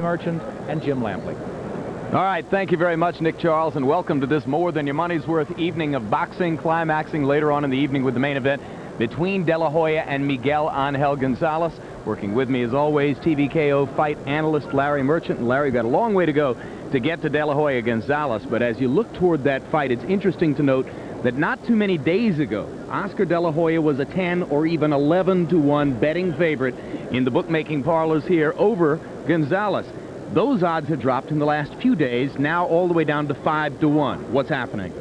Merchant and Jim Lampley. All right, thank you very much, Nick Charles, and welcome to this more than your money's worth evening of boxing, climaxing later on in the evening with the main event between De La Hoya and Miguel Angel Gonzalez. Working with me, as always, TVKO fight analyst Larry Merchant. And Larry, got a long way to go to get to De La Hoya Gonzalez, but as you look toward that fight, it's interesting to note that not too many days ago, Oscar De La Hoya was a 10 or even 11-1 betting favorite in the bookmaking parlors here over Gonzalez. Those odds have dropped in the last few days, now all the way down to 5-1. What's happening?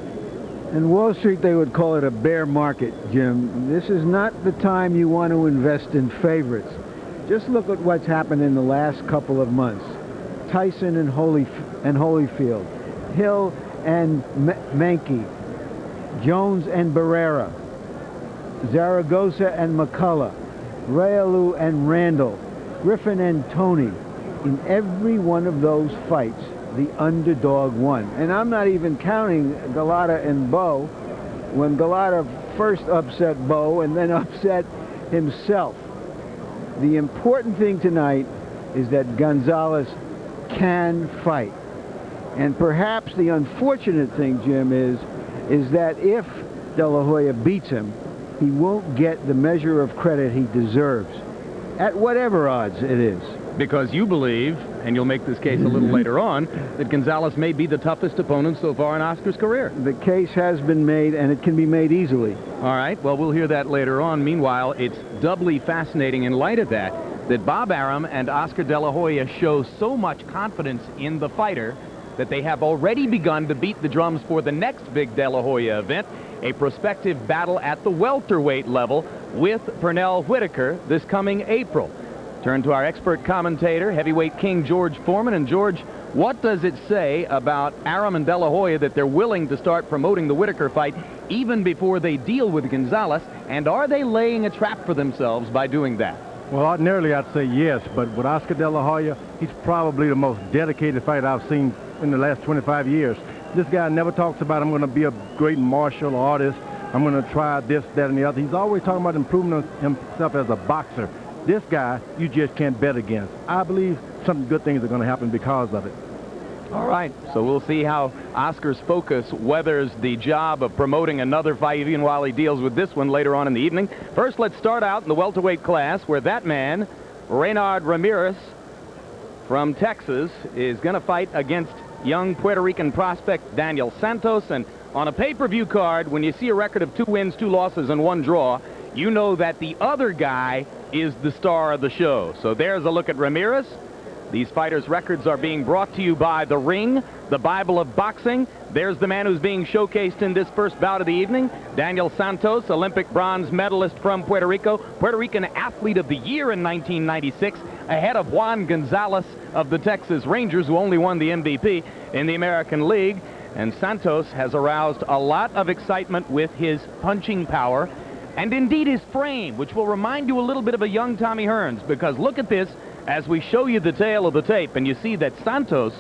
In Wall Street, they would call it a bear market, Jim. This is not the time you want to invest in favorites. Just look at what's happened in the last couple of months. Tyson and Holyfield, Hill and Menke, Jones and Barrera, Zaragoza and McCullough, Realu and Randall, Griffin and Tony. In every one of those fights, the underdog won. And I'm not even counting Galata and Bo, when Galata first upset Bo and then upset himself. The important thing tonight is that Gonzalez can fight. And perhaps the unfortunate thing, Jim, is that if De La Hoya beats him, he won't get the measure of credit he deserves, at whatever odds it is. Because you believe, and you'll make this case a little later on, that Gonzalez may be the toughest opponent so far in Oscar's career. The case has been made, and it can be made easily. All right, well, we'll hear that later on. Meanwhile, it's doubly fascinating in light of that Bob Arum and Oscar De La Hoya show so much confidence in the fighter that they have already begun to beat the drums for the next big De La Hoya event, a prospective battle at the welterweight level with Pernell Whitaker this coming April. Turn to our expert commentator, heavyweight king George Foreman. And George, what does it say about Arum and De La Hoya that they're willing to start promoting the Whitaker fight even before they deal with Gonzalez? And are they laying a trap for themselves by doing that? Well, ordinarily I'd say yes, but with Oscar De La Hoya, he's probably the most dedicated fighter I've seen in the last 25 years. This guy never talks about, I'm going to be a great martial artist, I'm going to try this, that, and the other. He's always talking about improving himself as a boxer. This guy, you just can't bet against. I believe some good things are going to happen because of it. All right, so we'll see how Oscar's focus weathers the job of promoting another fight even while he deals with this one later on in the evening. First, let's start out in the welterweight class where that man, Reynard Ramirez from Texas, is going to fight against young Puerto Rican prospect Daniel Santos. And on a pay-per-view card, when you see a record of 2 wins, 2 losses, and 1 draw, you know that the other guy is the star of the show. So there's a look at Ramirez. These fighters' records are being brought to you by The Ring, the Bible of boxing. There's the man who's being showcased in this first bout of the evening, Daniel Santos, Olympic bronze medalist from Puerto Rico, Puerto Rican Athlete of the Year in 1996, ahead of Juan Gonzalez of the Texas Rangers, who only won the MVP in the American League. And Santos has aroused a lot of excitement with his punching power and indeed his frame, which will remind you a little bit of a young Tommy Hearns, because look at this as we show you the tail of the tape, and you see that Santos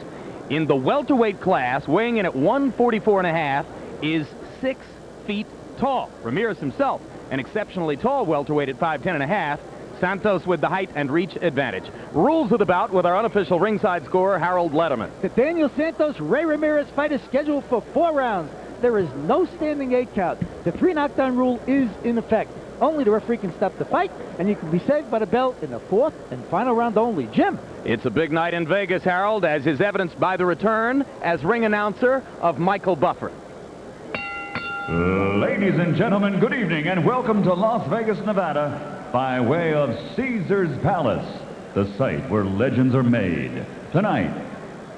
in the welterweight class, weighing in at 144.5, is 6 feet tall. Ramirez himself, an exceptionally tall welterweight at 5'10.5. Santos with the height and reach advantage. Rules of the bout with our unofficial ringside scorer, Harold Letterman. The Daniel Santos-Ray Ramirez fight is scheduled for 4 rounds. There is no standing 8 count. The 3 knockdown rule is in effect. Only the referee can stop the fight, and you can be saved by the bell in the 4th and final round only. Jim. It's a big night in Vegas, Harold, as is evidenced by the return as ring announcer of Michael Buffer. Ladies and gentlemen, good evening and welcome to Las Vegas, Nevada, by way of Caesar's Palace, the site where legends are made. Tonight,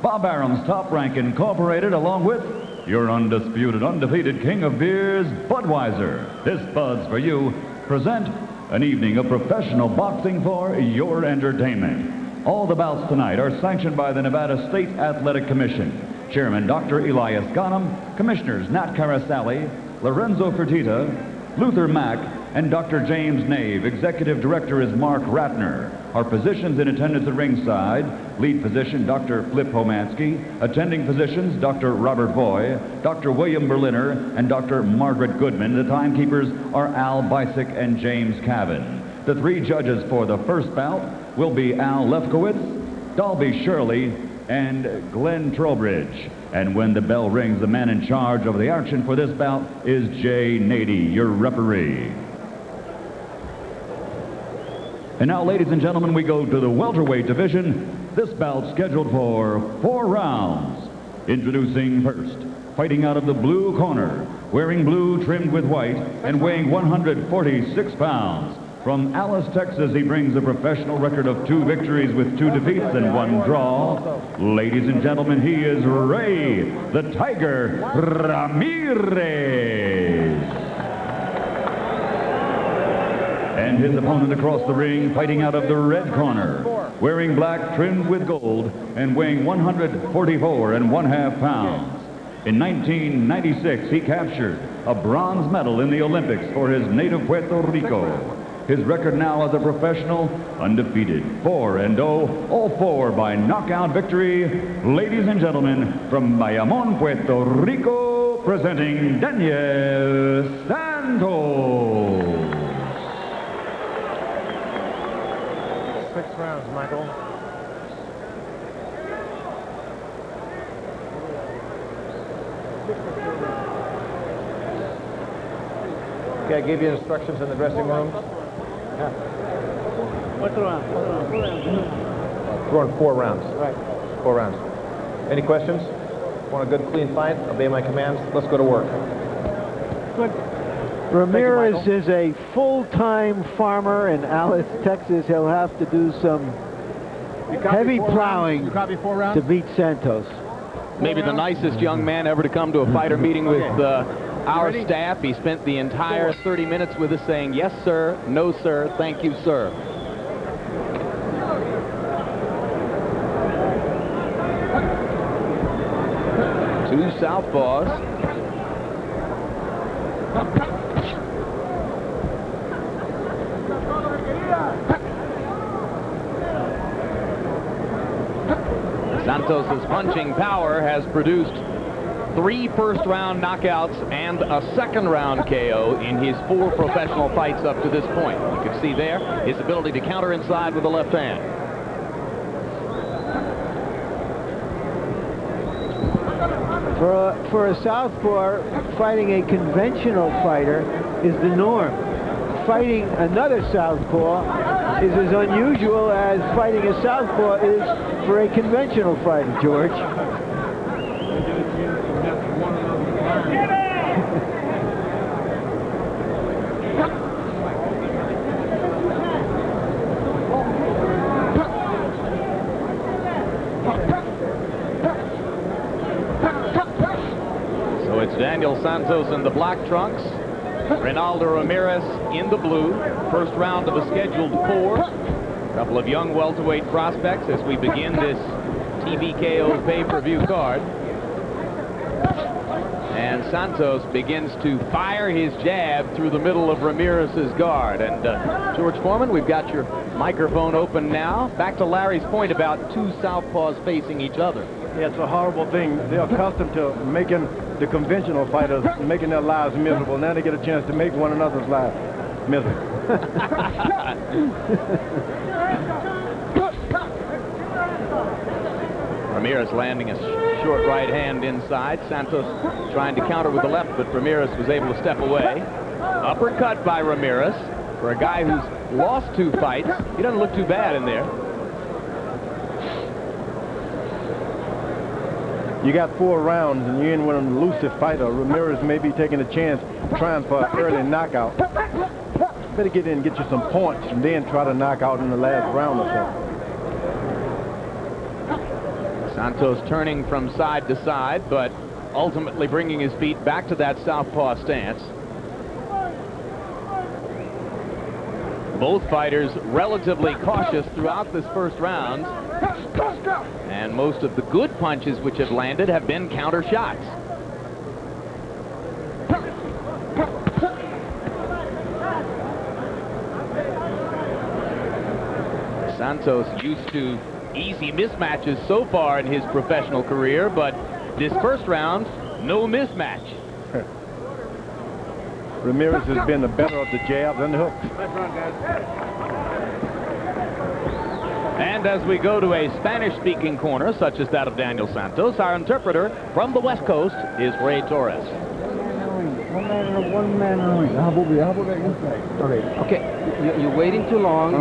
Bob Arum's Top Rank Incorporated, along with your undisputed, undefeated king of beers, Budweiser, this Bud's for you, present an evening of professional boxing for your entertainment. All the bouts tonight are sanctioned by the Nevada State Athletic Commission. Chairman Dr. Elias Ghanem, Commissioners Nat Carasali, Lorenzo Fertitta, Luther Mack, and Dr. James Nave. Executive Director is Mark Ratner. Our physicians in attendance at ringside: lead physician Dr. Flip Homansky, attending physicians Dr. Robert Boy, Dr. William Berliner, and Dr. Margaret Goodman. The timekeepers are Al Bisick and James Cavan. The 3 judges for the first bout will be Al Lefkowitz, Dalby Shirley, and Glenn Trowbridge. And when the bell rings, the man in charge of the action for this bout is Jay Nady, your referee. And now, ladies and gentlemen, we go to the welterweight division. This bout scheduled for 4 rounds. Introducing first, fighting out of the blue corner, wearing blue trimmed with white and weighing 146 pounds. From Alice, Texas, he brings a professional record of 2 victories with 2 defeats and 1 draw. Ladies and gentlemen, he is Ray the Tiger Ramirez. And his opponent across the ring, fighting out of the red corner, wearing black trimmed with gold and weighing 144 1/2 pounds. In 1996, he captured a bronze medal in the Olympics for his native Puerto Rico. His record now as a professional, undefeated, 4-0, all 4 by knockout victory. Ladies and gentlemen, from Bayamon, Puerto Rico, presenting Daniel Santos. 6 rounds, Michael. Okay, I gave you instructions in the dressing room. Yeah. What's around? We're on 4 rounds. Right. 4 rounds. Any questions? Want a good, clean fight? Obey my commands. Let's go to work. Good. Ramirez is a full-time farmer in Alice, Texas. He'll have to do some heavy plowing to beat Santos. Maybe the nicest young man ever to come to a fighter meeting with our staff. He spent the entire 30 minutes with us saying, yes, sir, no, sir, thank you, sir. Two southpaws. Santos' punching power has produced 3 first-round knockouts and a second-round KO in his 4 professional fights up to this point. You can see there his ability to counter inside with the left hand. For a southpaw, fighting a conventional fighter is the norm. Fighting another southpaw is as unusual as fighting a southpaw is for a conventional fighter, George. So it's Daniel Santos in the black trunks, Ronaldo Ramirez in the blue. First round of a scheduled 4. A couple of young welterweight prospects as we begin this TVKO pay-per-view card. And Santos begins to fire his jab through the middle of Ramirez's guard. And George Foreman, we've got your microphone open now. Back to Larry's point about 2 southpaws facing each other. Yeah, it's a horrible thing. They're accustomed to making the conventional fighters, making their lives miserable. Now they get a chance to make one another's lives miserable. Ramirez landing a short right hand inside. Santos trying to counter with the left, but Ramirez was able to step away. Uppercut by Ramirez. For a guy who's lost 2 fights, he doesn't look too bad in there. You got 4 rounds and you're in with an elusive fighter. Ramirez may be taking a chance trying for an early knockout. Better get in and get you some points and then try to knock out in the last round or so. Santos turning from side to side, but ultimately bringing his feet back to that southpaw stance. Both fighters relatively cautious throughout this first round. And most of the good punches which have landed have been counter shots. Santos used to easy mismatches so far in his professional career, but this first round, no mismatch. Ramirez has been the better of the jab than the hook. And as we go to a Spanish-speaking corner, such as that of Daniel Santos, our interpreter from the West Coast is Ray Torres. One man only. Okay, you're waiting too long.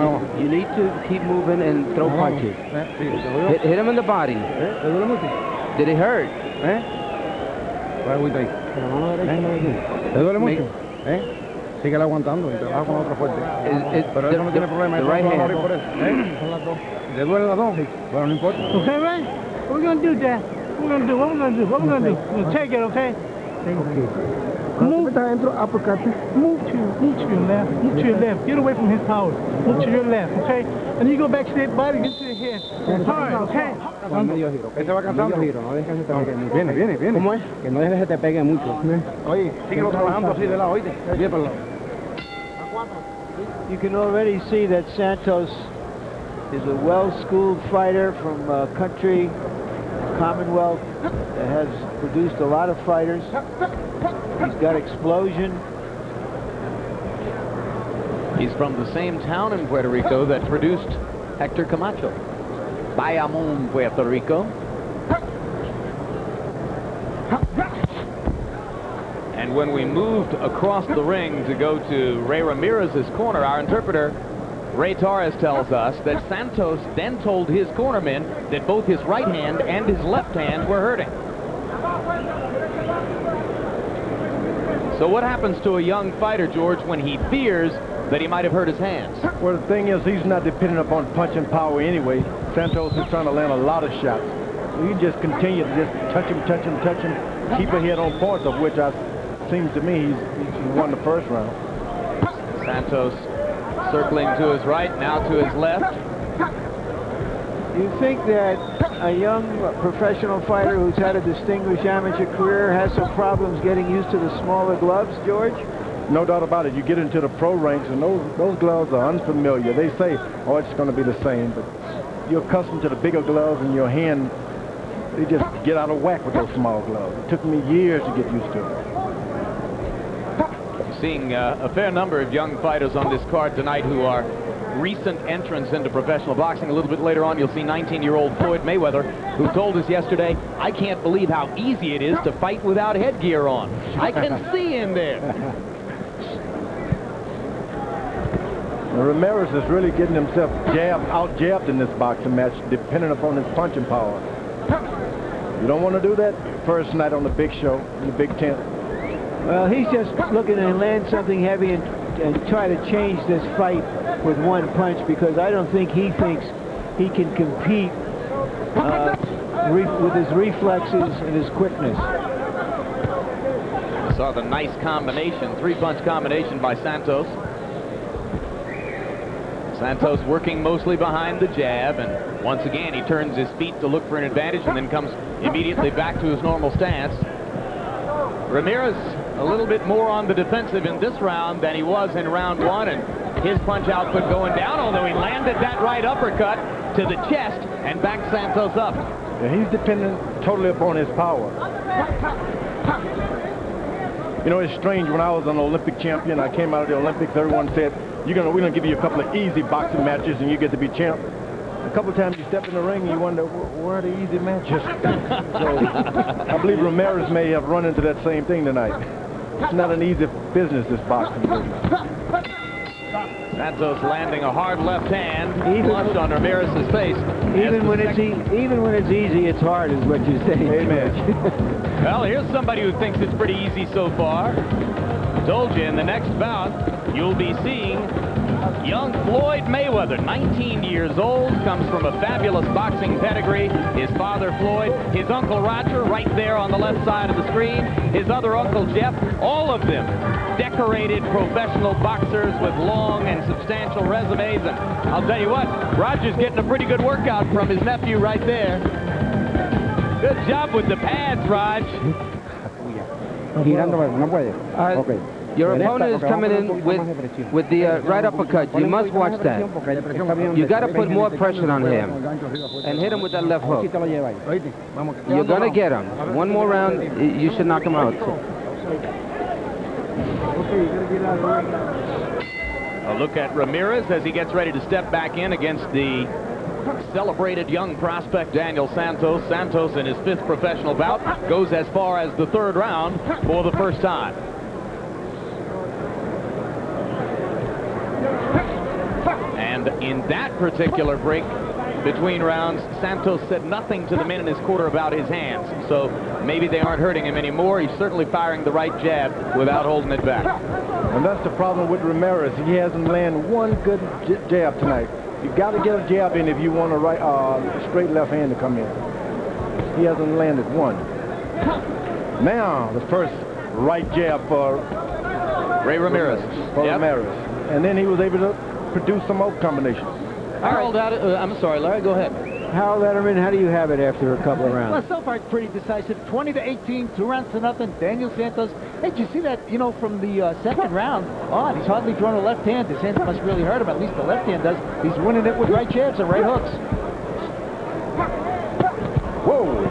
You need to keep moving and throw punches. Hit him in the body. Did it hurt? ¿Te duele mucho? Síguele aguantando y trabaja con otro fuerte. Pero eso no tiene problema. The right hand. ¿Le duele las dos? Bueno, no importa. Okay, Ray? What we're going to do, Dad? What we're going to do? What we're going to do? What we're going to do? We're going to take it, okay? Move to your left. Move to your left. Get away from his power. Move to your left, okay? And you go back to that body, get to the head. Hard, okay? Ese va cansando. Viene. ¿Cómo es? Que no dejes que te pegue mucho. Oye, síguelo trabajando así de lado, oíste. Bien para el lado. You can already see that Santos is a well-schooled fighter from a country, Commonwealth, that has produced a lot of fighters. He's got explosion. He's from the same town in Puerto Rico that produced Hector Camacho. Bayamon, Puerto Rico. And when we moved across the ring to go to Ray Ramirez's corner, our interpreter, Ray Torres, tells us that Santos then told his cornermen that both his right hand and his left hand were hurting. So what happens to a young fighter, George, when he fears that he might have hurt his hands? Well, the thing is, he's not dependent upon punching power anyway. Santos is trying to land a lot of shots. You just continue to just touch him, keep a head on points, of which seems to me he's won the first round. Santos circling to his right, now to his left. You think that a young professional fighter who's had a distinguished amateur career has some problems getting used to the smaller gloves, George? No doubt about it. You get into the pro ranks, and those gloves are unfamiliar. They say, oh, it's going to be the same, but you're accustomed to the bigger gloves, and your hand, they just get out of whack with those small gloves. It took me years to get used to it. Seeing a fair number of young fighters on this card tonight who are recent entrants into professional boxing. A little bit later on, you'll see 19-year-old Floyd Mayweather, who told us yesterday, I can't believe how easy it is to fight without headgear on. I can see him there. Ramirez is really getting himself out-jabbed in this boxing match, depending upon his punching power. You don't want to do that first night on the big show, in the Big Tent. Well, he's just looking to land something heavy and try to change this fight with one punch, because I don't think he thinks he can compete with his reflexes and his quickness. Saw the nice combination, three-punch combination by Santos. Santos working mostly behind the jab, and once again he turns his feet to look for an advantage and then comes immediately back to his normal stance. Ramirez a little bit more on the defensive in this round than he was in round one, and his punch output going down, although he landed that right uppercut to the chest and backed Santos up. Yeah, he's dependent totally upon his power. You know, it's strange. When I was an Olympic champion, I came out of the Olympics, everyone said, we're going to give you a couple of easy boxing matches and you get to be champ. A couple of times you step in the ring and you wonder, where are the easy matches? So I believe Ramirez may have run into that same thing tonight. It's not an easy business, this boxing business. Santos landing a hard left hand, flush on Ramirez's face. Even when it's easy, it's hard, is what you say. Amen. Well, here's somebody who thinks it's pretty easy so far. Told you, in the next bout, you'll be seeing young Floyd Mayweather, 19 years old, comes from a fabulous boxing pedigree. His father, Floyd, his uncle Roger, right there on the left side of the screen, his other uncle Jeff, all of them decorated professional boxers with long and substantial resumes. And I'll tell you what, Roger's getting a pretty good workout from his nephew right there. Good job with the pads, Raj. Your opponent is coming in with the right uppercut. You must watch that. You got to put more pressure on him and hit him with that left hook. You're going to get him. One more round, you should knock him out. A look at Ramirez as he gets ready to step back in against the celebrated young prospect Daniel Santos. Santos, in his 5th professional bout, goes as far as the 3rd round for the first time. And in that particular break between rounds, Santos said nothing to the men in his corner about his hands. So maybe they aren't hurting him anymore. He's certainly firing the right jab without holding it back. And that's the problem with Ramirez. He hasn't landed one good jab tonight. You got to get a jab in if you want a straight left hand to come in. He hasn't landed one. Now, the first right jab for Ray Ramirez. Ramirez. And then he was able to produce some more combinations. Harold, I'm sorry, Larry, go ahead. Harold Letterman, how do you have it after a couple of rounds? Well, so far it's pretty decisive. 20-18, 2 rounds to nothing. Daniel Santos. Hey, did you see that, you know, from the 2nd round on? He's hardly thrown a left hand. His hands must really hurt him. At least the left hand does. He's winning it with right jabs and right hooks. Whoa.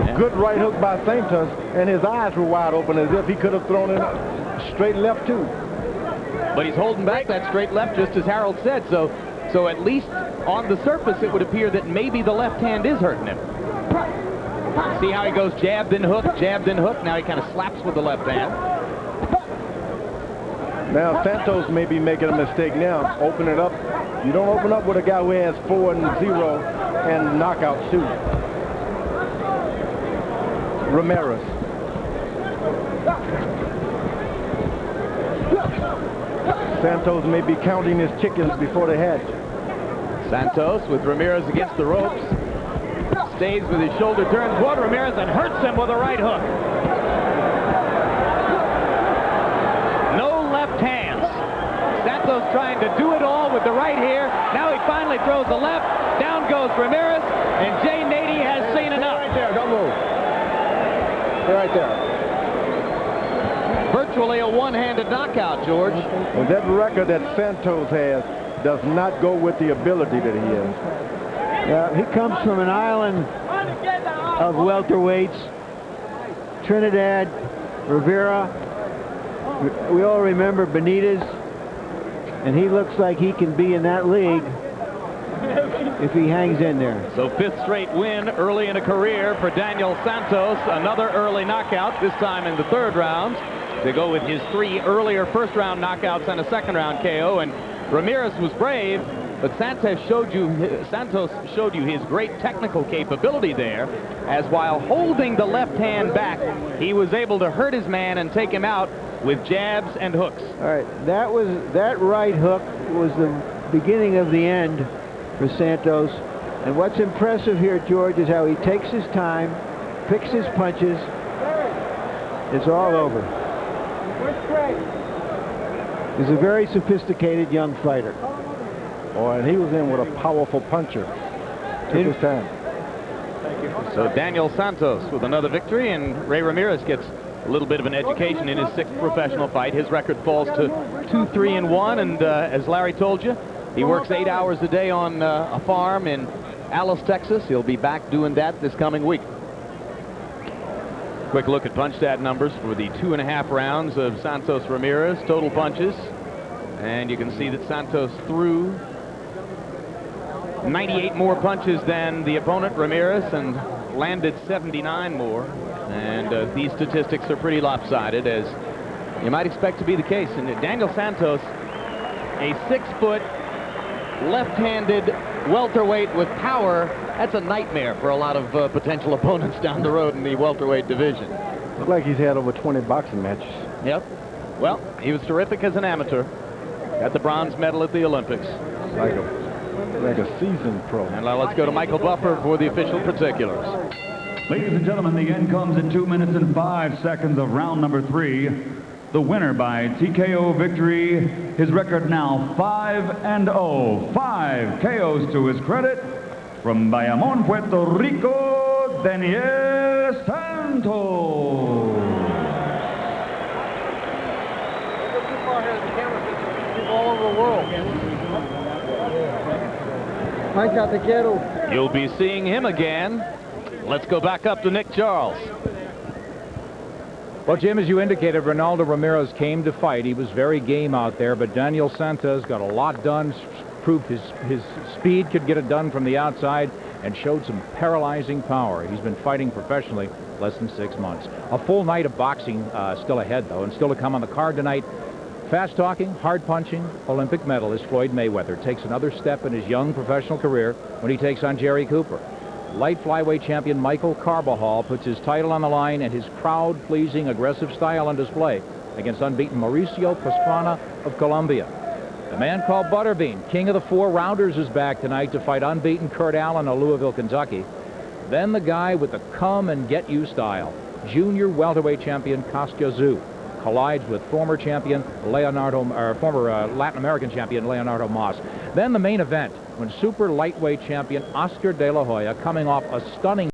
A good right hook by Santos, and his eyes were wide open as if he could have thrown in a straight left, too. But he's holding back that straight left, just as Harold said. So at least on the surface, it would appear that maybe the left hand is hurting him. See how he goes jab, then hook, jab, then hook. Now he kind of slaps with the left hand. Now, Santos may be making a mistake now. Open it up. You don't open up with a guy who has 4-0 and knockouts, too. Ramirez. Santos may be counting his chickens before they hatch. Santos with Ramirez against the ropes. Stays with his shoulder turned toward Ramirez and hurts him with a right hook. No left hands. Santos trying to do it all with the right here. Now he finally throws the left. Down goes Ramirez, and Jay Nady has seen enough. Right there, don't move. Stay right there. Virtually a one-handed knockout, George. And that record that Santos has does not go with the ability that he has. Yeah, he comes from an island of welterweights. Trinidad, Rivera. We all remember Benitez. And he looks like he can be in that league if he hangs in there. So 5th straight win early in a career for Daniel Santos. Another early knockout, this time in the 3rd round, to go with his 3 earlier 1st-round knockouts and a 2nd-round KO. And Ramirez was brave, but Santos showed you his great technical capability there, as while holding the left hand back, he was able to hurt his man and take him out with jabs and hooks. All right, that right hook was the beginning of the end for Santos. And what's impressive here, George, is how he takes his time, picks his punches. It's all over. He's a very sophisticated young fighter. Oh, and he was in with a powerful puncher. Took his time. So Daniel Santos with another victory, and Ray Ramirez gets a little bit of an education in his 6th professional fight. His record falls to 2-3-1, and as Larry told you, he works 8 hours a day on a farm in Alice, Texas. He'll be back doing that this coming week. Quick look at punch stat numbers for the 2.5 rounds of Santos Ramirez, total punches. And you can see that Santos threw 98 more punches than the opponent, Ramirez, and landed 79 more. And these statistics are pretty lopsided, as you might expect to be the case. And Daniel Santos, a 6-foot, left-handed welterweight with power, that's a nightmare for a lot of potential opponents down the road in the welterweight division. Looks like he's had over 20 boxing matches. Yep. Well, he was terrific as an amateur. Got the bronze medal at the Olympics. Like a seasoned pro. And now let's go to Michael Buffer for the official particulars. Ladies and gentlemen, the end comes at 2 minutes and 5 seconds of round number 3. The winner by TKO victory, his record now 5-0. 5 KOs to his credit, from Bayamon, Puerto Rico, Daniel Santos. All over the world. You'll be seeing him again. Let's go back up to Nick Charles. Well, Jim, as you indicated, Ronaldo Ramirez came to fight. He was very game out there, but Daniel Santos got a lot done proved his speed could get it done from the outside and showed some paralyzing power. He's been fighting professionally less than 6 months. A full night of boxing still ahead, though, and still to come on the card tonight. Fast-talking, hard-punching Olympic medalist Floyd Mayweather takes another step in his young professional career when he takes on Jerry Cooper. Light flyweight champion Michael Carbajal puts his title on the line and his crowd-pleasing, aggressive style on display against unbeaten Mauricio Pastrana of Colombia. The man called Butterbean, king of the 4-rounders, is back tonight to fight unbeaten Kurt Allen of Louisville, Kentucky. Then the guy with the come-and-get-you style, junior welterweight champion Kostya Tszyu, collides with former champion former Latin American champion Leonardo Mas. Then the main event, when super lightweight champion Oscar De La Hoya, coming off a stunning